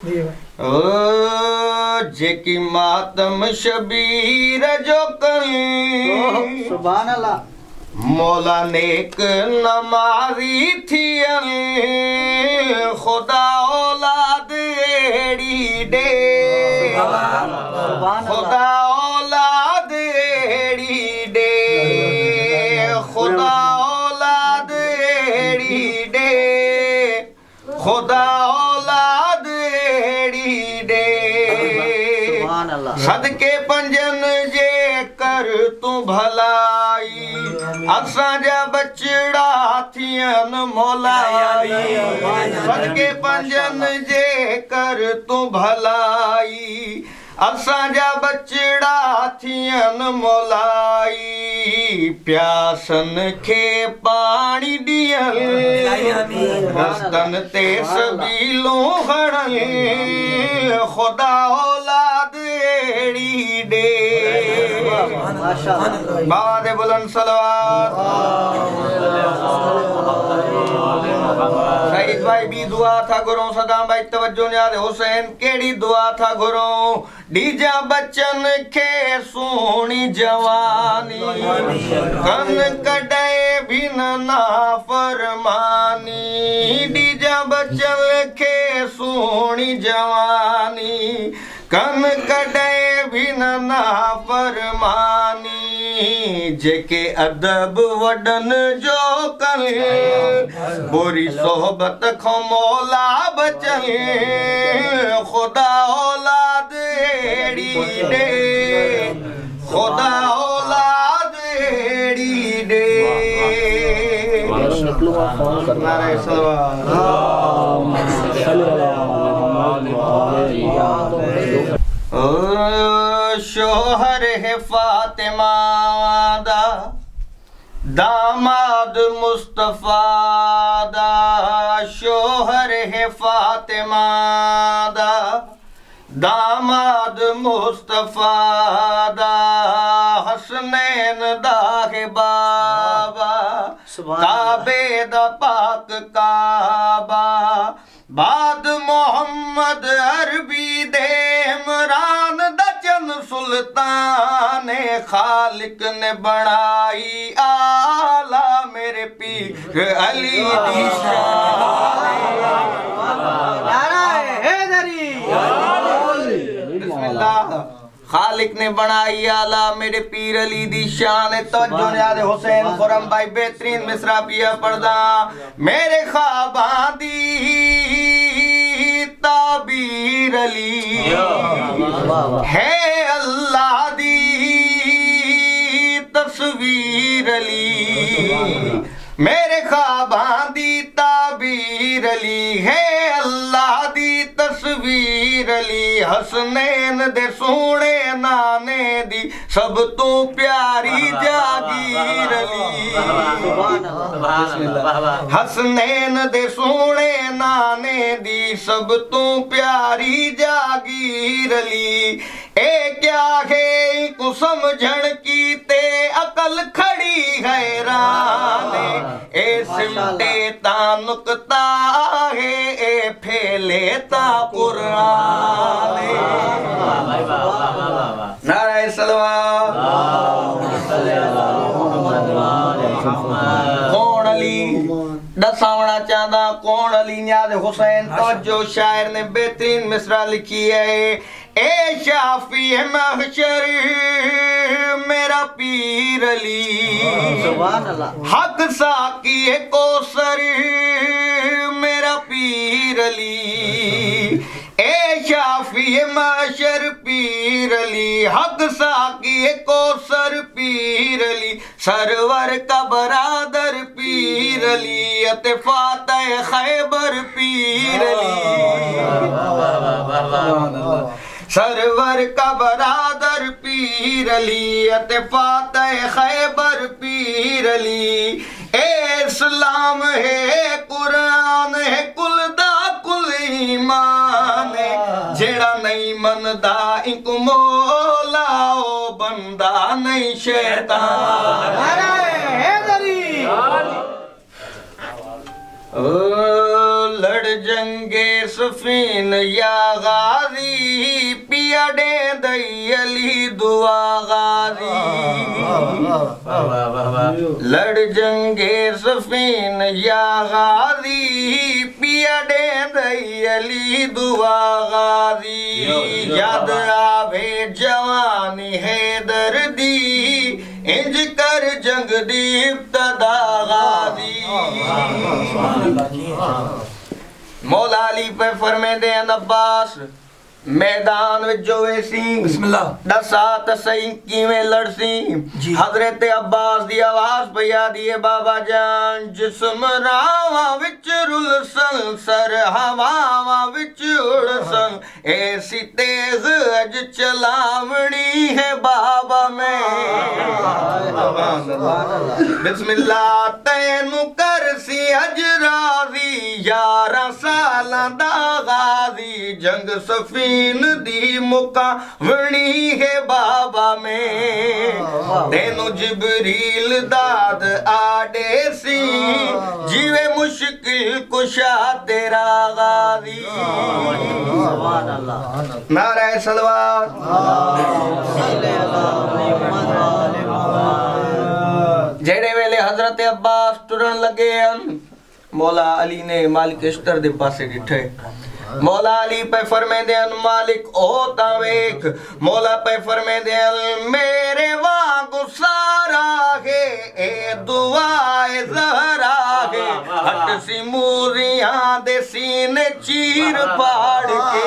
ओ जेकी मातम शबीर जो कई सुभान अल्लाह मौला नेक नमाजी थी खुदा औलाद एड़ी दे खुदा औलाद एड़ी दे खुदा औलाद एड़ी दे खुदा औलाद एड़ी दे सदके पंजन जे कर तू भलाई असां जा बचड़ा थियन मौलाई सदके पंजन जे कर तू भलाई असां जा बचड़ा थियन मौलाई प्यासन खे पानी ॾियन रस्तन ते सबीलूं हणन खुदा औलाद एड़ी दे बाबा दे बुलंद सलवात सईद भाई भी दुआ था घुरो सदा भाई तवज्जो न्याद हुसैन केड़ी दुआ था घुरो डीजा बच्चन खे सोनी जवानी कन कॾहिं भी ना फरमानी डीजा बच्चन खे सोनी जवानी कन कॾहिं भी ना फरमानी जेके अदब वडन जो कल बुरी सोहबत खो मौला बचन खुदा औलाद एड़ी दे खुदा औलाद एड़ी दे नारे शोहर है फातिमा दा दामाद मुस्तफा दा शोहर है फातिमा दा दामाद मुस्तफा दा हसनैन दा है बाबा काबे दा पाक काबा बाद मोहम्मद अरबी दे इमरान दा चंद सुल्तान खालिक ने बनाई आला मेरे पीर अली दी शान खालिक ने बनाई आला मेरे पीर अली दी शान तवज्जो न्याद हुसैन खुरम भाई बेहतरीन मिसरा पिया पढ़दा मेरे ख्वाबां दी ताबीर अली है अल्लाह दी तस्वीर अली मेरे ख्वाबां दी ताबीर अली है अल्लाह दी तस्वीर अली हसनैन दे सोने नाने दी सब तू प्यारी जागीर अली हसनैन दे सोने नाने दी सब तू प्यारी जागीर अली ए क्या है को समझण की ते अकल खड़ी हैरान ए सिमटे ता नुकता है ए फैले ता कुरान नारे सलवात कौन अली दसावना चाहदा कौन अली न्याद हुसैन तवज्जो शायर ने बेहतरीन मिसरा लिखी है ए शाफी महशर मेरा पीर अली हक साकी कोसर मेरा पीर अली ए शाफी महशर पीर अली हक साकी कोसर पीर अली सरवर का बरादर पीर अली अते फातह खैबर पीर अली सरवर का बरादर पीर अली अते फातह खैबर पीर अली ए इस्लाम है कुरान है कुल दा कुल ईमान जेड़ा नहीं मनदा इंक मौला ओ बंदा नहीं शैतान लड़ लड़ जंगे सफीन या गाजी पिया दे दई अली दुआ गाजी लड़ जंगे सफीन या गाजी पिया दे दई अली दुआ गाजी याद आवे जवानी है दर्दी इंज कर जंग दी इब्तदा गाजी मौला अली पे फरमाते हैं अब्बास मैदान विच जो वेसी बिस्मिल्लाह दसा तसई किवें लड़सी हजरत अब्बास दी आवाज पया दिए बाबा जान जिस्म रावा विच रुलसन सर हवावा विच उड़सन ऐसी तेज अज चलावनी है बाबा मैं बिस्मिल्लाह तैनू करसी अज राजी 11 सालां दा गाजी जंग सफीन दी मुकावनी है बाबा में तेनू जिबरील दाद आडे सी जीवे मुश्किल कुशा तेरा गाजी नारे सलवात जेड़े वेले हजरत अब्बास टुरन लगे मौला अली ने मालिक इश्तर दे पासे डिठे मौला अली पे फरमाते हैं मालिक ओ तावेक मौला पे फरमाते हैं मेरे वांगू सारा है ए दुआए ज़हरा है हट सी मूरियां दे सीने चीर फाड़ के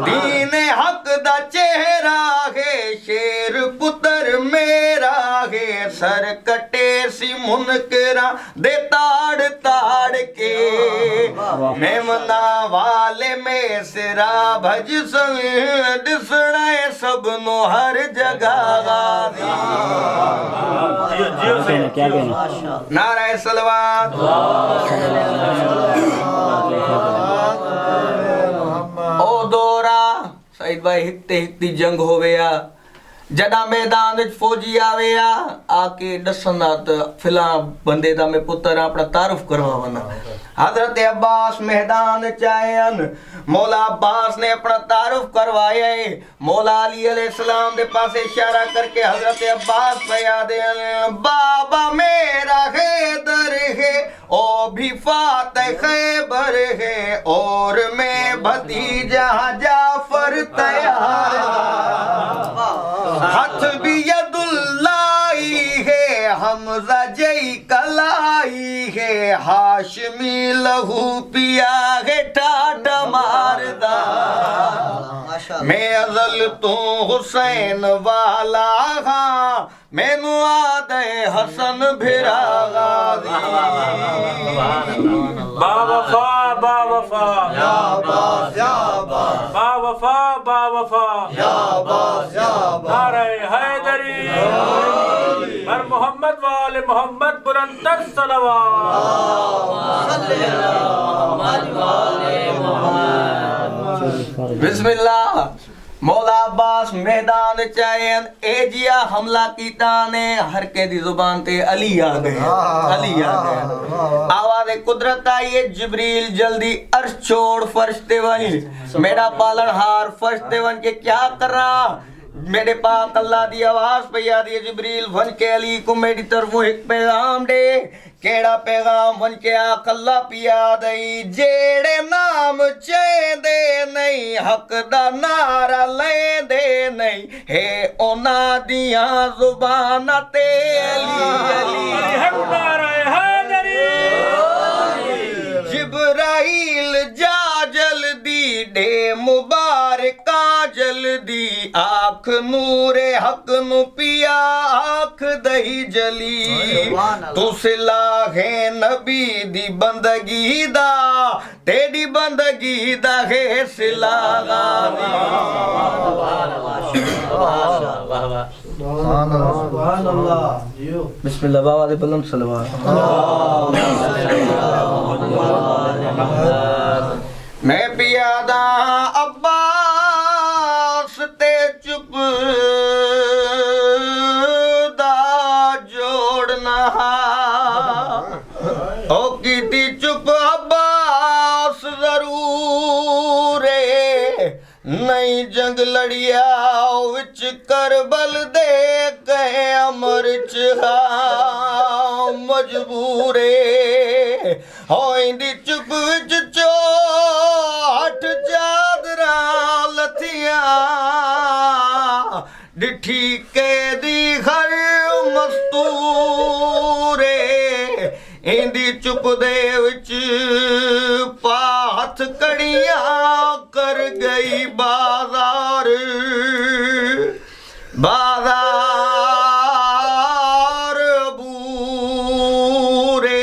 दीने हक दा चेहरा है शेर पुत्र मेरा है सर कटे सी मुनकरा दे ताड़ ताड़ के मेमना वाले में सिरा भज संग दिसना सब नो हर जगह नाराय सलवात ओ दोरा सईद भाई हिकते हिकती जंग होवेया जदा मैदान विच फौजी आवेया आके दसना त फिला बंदे दा मैं पुत्र अपना तारुफ करवावना हजरत अब्बास मैदान चायन मौला अब्बास ने अपना तारुफ करवाया मौला अली अलैहिस्सलाम दे पासे इशारा करके हजरत अब्बास बया दे बाबा मेरा हैदर है ओ भी फातह खैबर है और मैं भतीजा जाफर तैयार हथ भी यदुल्लाई है हमजा जई कलाई है हाशमी लहू पिया है ठाट मारदा मैं अजल तू हुसैन वाला हाँ मैनू आदे हसन भिरा बावफा बावफा या बास या बास बावफा बावफा या बास या बास नारे हैदरी हर मोहम्मद वाले मोहम्मद बुलंद सलवात बिस्मिल्लाह मौला अब्बास मैदान चायन एजिया हमला कीता ने हर के दी जुबान ते अली आ गए अली आ गए आवाज़ कुदरत आई जिब्रील जल्दी अर्श छोड़ फर्श ते वन मेरा पालनहार फर्श ते वन के क्या कर रहा मेरे पाक अल्लाह दी आवाज पे याद है जिब्रील वन के अली को मेरी तरफ एक पैगाम दे केड़ा पैगाम वन के आख अल्लाह पिया दई जेड़े नाम चे दे नहीं हक दा नारा ले दे नहीं हे ओना दिया जुबान ते अली अली हक नारा हैदरी जिब्राइल जा जल्दी दे मुबारका जल्दी आख नूरे हक नु पिया आख दही जली तू सिला है नबी दी बंदगी दा तेरी बंदगी दा है सिला बिस्मिल्लाह बाबा दे बुलंद सलवात मैं पियादा अब्बास ते चुप दा जोड़ना ओ कीती चुप अब्बास नहीं जंग लड़िया विच करबल दे कहे अमर चहा मजबूरे होइंदी चुप विच चो हठ चादरा लथिया डिठी कैदी हर मस्तूरे इंदी चुप दे विच पाथ कड़ियां कर गई बाजार बाजार बूरे